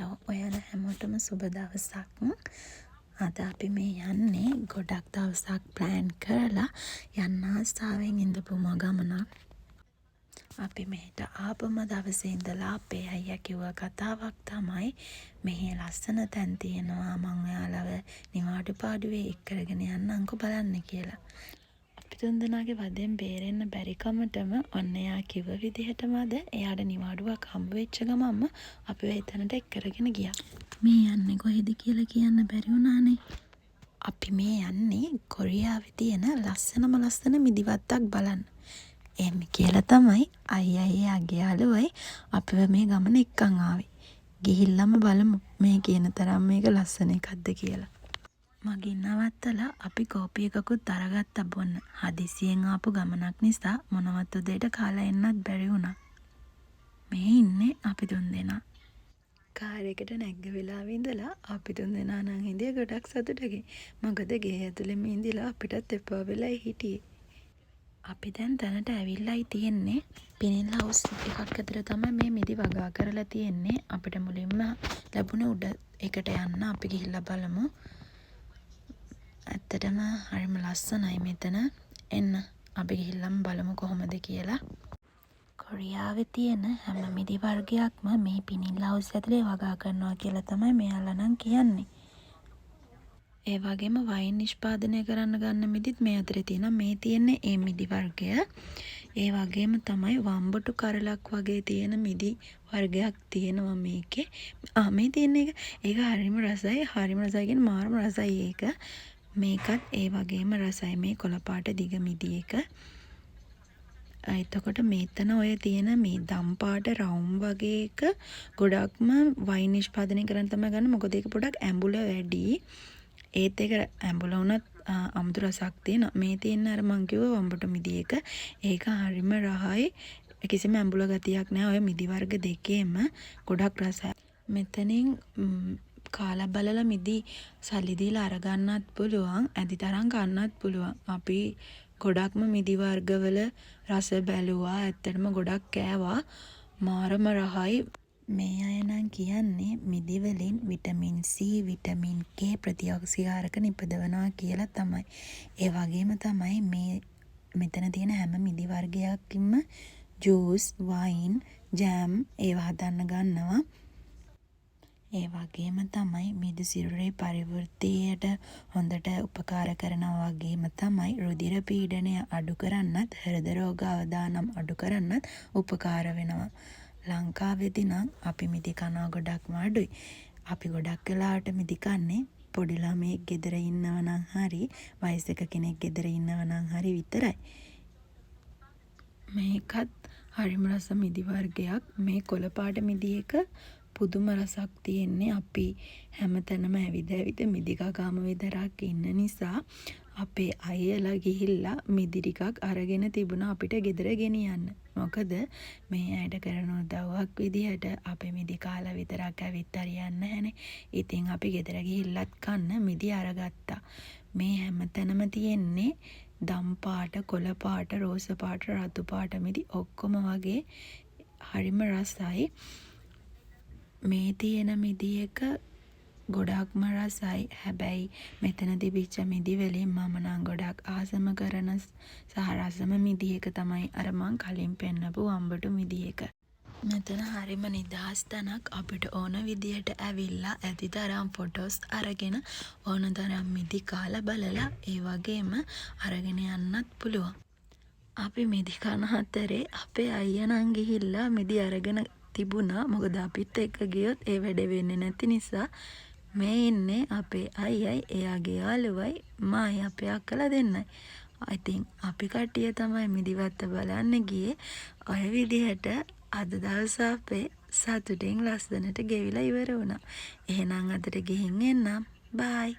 Hello ඔයාලා හැමෝටම සුබ දවසක්. අද අපි මේ යන්නේ ගොඩක් දවසක් ප්ලෑන් කරලා යන්න ආසාවෙන් ඉඳපු ගමනක්. අපි මෙහෙට ආපුම දවසේ ඉඳලා අපේ අයියා කිව්ව කතාවක් තමයි මෙහි ලස්සන තැන් තියෙනවා මං ඔයාලව නිවාඩු පාඩුවේ එක් කරගෙන යන්නම්කෝ බලන්න කියලා. අපි තුන්දෙනාගේ වදෙන් බේරෙන්න බැරි කමටම ඔන්න එයා කිව්ව විදිහටමද එයාට නිවාඩුවක් හම්බ වෙච්ච ගමන්ම අපි එතනට එක් කරගෙන ගියා. මේ යන්නේ කොහෙද කියලා කියන්න බැරි වුණානේ. අපි මේ යන්නේ කොරියාවේ තියෙන ලස්සන මිදිවත්තක් බලන්න. එහෙම කියලා තමයි අයියා එයාගේ යාළුවයි අපිව මේ ගමන එක්කන් ආවේ. ගිහිල්ලාම බලමු මේ කියන තරම් මේක ලස්සන එකක්ද කියලා. මගින් නවත්තලා අපි කෝපි එකකුත් අරගත්තා බොන්න. හදිසියෙන් ආපු ගමනක් නිසා මොනවත් උදේට කාලා එන්නත් බැරි වුණා. මේ ඉන්නේ අපි තුන්දෙනා. කාර් එකට නැග්ග වෙලාවෙ ඉඳලා අපි තුන්දෙනා නම් හිටියේ ගොඩක් සතුටකින්. මොකද ගේ ඇතුළෙම ඉඳලා අපිටත් එපා වෙලා හිටියේ. අපි දැන් තැනට ඇවිල්ලායි තියෙන්නේ. පිනිල් හවුස් එකක් අතර තමයි මේ මිදි වගා කරලා තියෙන්නේ. අපිට මුලින්ම ලැබුණ උඩ එකට යන්න අපි ගිහිල්ලා බලමු. ඇත්තටම හරිම ලස්සනයි මෙතන. එන්න අපි ගිහිල්ලාම බලමු කොහොමද කියලා. කොරියාවේ තියෙන හැම මිදි වර්ගයක්ම මේ පිනිල් හවුස් ඇතුලේ වගා කරනවා කියලා තමයි මෙයාලා නම් කියන්නේ. ඒ වගේම වයින් නිෂ්පාදනය කරන්න ගන්න මිදිත් මේ අතරේ තියෙනවා. මේ තියෙන්නේ ඒ මිදි වර්ගය. ඒ වගේම තමයි වම්බටු කරලක් වගේ තියෙන මිදි වර්ගයක් තියෙනවා මේකේ. මේ තියෙන එක ඒක හරිම රසයි. හරිම රසයි කියන්නේ මාරම රසයි ඒක. මේකත් ඒ වගේම රසයි. මේ කොළ පාට දිග මිදි එක. එතකොට මෙතන ඔය තියෙන මේ දම් පාට රවුම් වගේ එක ගොඩක්ම වයින් නිෂ්පාදනය කරන්න තමයි ගන්න. මොකද ඒක පොඩක් ඇඹුල වැඩි. ඒත් ඒක ඇඹුල වුණත් අමුතු රසක් තියෙනවා. මේ තියෙන අර මං කිව්ව වම්බටු මිදි එක. ඒක හරිම රහයි. කිසිම ඇඹුල ගතියක් නැහැ. ඔය මිදි වර්ග දෙකේම ගොඩක් රසයි. මෙතනින් කාලා බලලා මිදි සල්ලි දීලා අරගන්නත් පුළුවන්. ඇදි තරම් ගන්නත් පුළුවන්. අපි ගොඩක්ම මිදි වර්ගවල රස බැලුවා. ඇත්තටම ගොඩක් කෑවා. මාරම රහයි. මේ අය නම් කියන්නේ මිදි වලින් විටමින් C, විටමින් K ප්‍රතිඔක්සිකාරක නිපදවනවා කියලා තමයි. ඒ වගේම තමයි මේ මෙතන තියෙන හැම මිදි වර්ගයකින්ම ජූස්, වයින්, ජෑම් ඒවා හදන්න ගන්නවා. ඒ වගේම තමයි මිදි සිරුරේ පරිවෘද්ධියට හොඳට උපකාර කරනවා වගේම තමයි රුධිර පීඩනය අඩු කරන්නත්, හෘද රෝග අවදානම් අඩු කරන්නත් උපකාර වෙනවා. ලංකාවේදී නම් අපි මිදි කනවා ගොඩක්ම අඩුයි. අපි ගොඩක් වෙලාවට මිදි කන්නේ පොඩි ළමයෙක් ගෙදර ඉන්නව නම් හරි, වයසක කෙනෙක් ගෙදර ඉන්නව නම් හරි විතරයි. මේකත් හරිම රස මිදි වර්ගයක්. මේ කොළ පාට මිදි එක පුදුම රසක් තියෙන්නේ. අපි හැමතැනම ඇවිද මිදි කකාම විතරක් ඉන්න නිසා අපේ අයියලා ගිහිල්ලා මිදි ටිකක් අරගෙන තිබුණා අපිට ගෙදර ගෙනියන්න. මොකද මේ ඇයට කරන උදව්වක් විදිහට අපේ මිදි කාලා විතරක් ඇවිත් හරියන්නේ නැහනේ. ඉතින් අපි ගෙදර ගිහිල්ලත් කන්න මිදි අරගත්තා. මේ හැමතැනම තියෙන්නේ දම් පාට, කොළ පාට, රෝස පාට, රතු පාට මිදි ඔක්කොම වගේ හරිම රසයි. මේ තියෙන මිදි එක ගොඩක්ම රසයි. හැබැයි මෙතන තිබිච්ච මිදි වලින් මම නම් ගොඩක් ආසම කරන සහ රසම මිදි එක තමයි අර මං කලින් පෙන්නපු වම්බටු මිදි එක. මෙතන හරිම නිදහස් තැනක්. අපිට ඕන විදිහට ඇවිල්ලා ඇති තරම් ෆොටෝස් අරගෙන ඕන තරම් මිදි කාලා බලලා ඒ වගේම අරගෙන යන්නත් පුළුවන්. අපි මිදි කන අතරේ අපේ අයියා නම් ගිහිල්ලා මිදි අරගෙන තිබුණා. මොකද අපිත් එක්ක ගියොත් ඒ වැඩ වෙන්නේ නැති නිසා මේ ඉන්නේ අපේ අයියයි එයාගේ යාළුවයි මායි අපේ අක්කලා දෙන්නයි. ඉතින් අපි කට්ටිය තමයි මිදිවත්ත බලන්න ගියේ. ඔය විදිහට අද දවස අපේ සතුටින් ලස්සනට ගෙවිලා ඉවර වුණා. එහෙනම් අදට ගිහින් එන්නම්. බයි.